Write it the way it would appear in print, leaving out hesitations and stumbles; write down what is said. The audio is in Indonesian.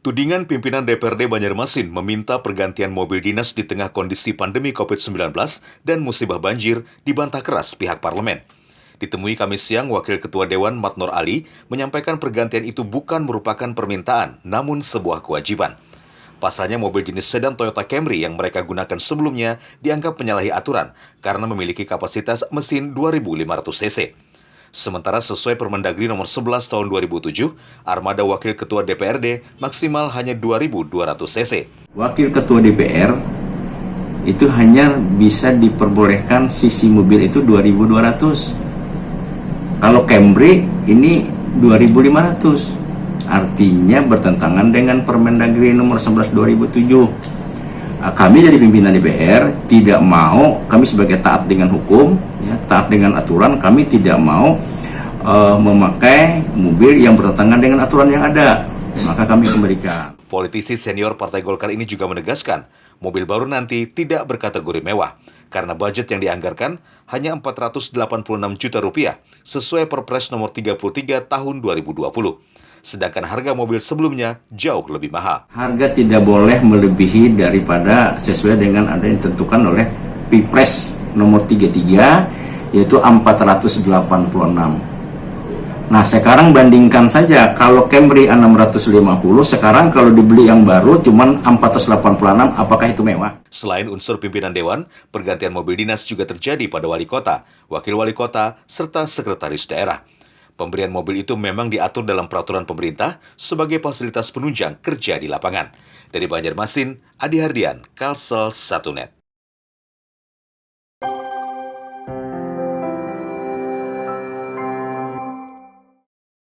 Tudingan pimpinan DPRD Banjarmasin meminta pergantian mobil dinas di tengah kondisi pandemi COVID-19 dan musibah banjir dibantah keras pihak parlemen. Ditemui Kamis siang, Wakil Ketua Dewan Matnor Ali menyampaikan pergantian itu bukan merupakan permintaan, namun sebuah kewajiban. Pasalnya mobil jenis sedan Toyota Camry yang mereka gunakan sebelumnya dianggap menyalahi aturan karena memiliki kapasitas mesin 2.500 cc. Sementara sesuai Permendagri nomor 11 tahun 2007, armada Wakil Ketua DPRD maksimal hanya 2.200 cc. Wakil Ketua DPR itu hanya bisa diperbolehkan sisi mobil itu 2.200. Kalau Camry ini 2.500. Artinya bertentangan dengan Permendagri nomor 11 2007. Kami dari pimpinan DPR tidak mau, kami sebagai taat dengan hukum, ya, taat dengan aturan, kami tidak mau memakai mobil yang bertentangan dengan aturan yang ada. Maka kami kembalikan. Politisi senior Partai Golkar ini juga menegaskan, mobil baru nanti tidak berkategori mewah, karena budget yang dianggarkan hanya 486 juta rupiah, sesuai Perpres nomor 33 tahun 2020. Sedangkan harga mobil sebelumnya jauh lebih mahal. Harga tidak boleh melebihi daripada sesuai dengan ada yang ditentukan oleh Perpres nomor 33, yaitu 486. Nah, sekarang bandingkan saja, kalau Camry 650, sekarang kalau dibeli yang baru cuma 486, apakah itu mewah? Selain unsur pimpinan dewan, pergantian mobil dinas juga terjadi pada wali kota, wakil wali kota, serta sekretaris daerah. Pemberian mobil itu memang diatur dalam peraturan pemerintah sebagai fasilitas penunjang kerja di lapangan. Dari Banjarmasin, Adi Hardian, Kalsel 1net.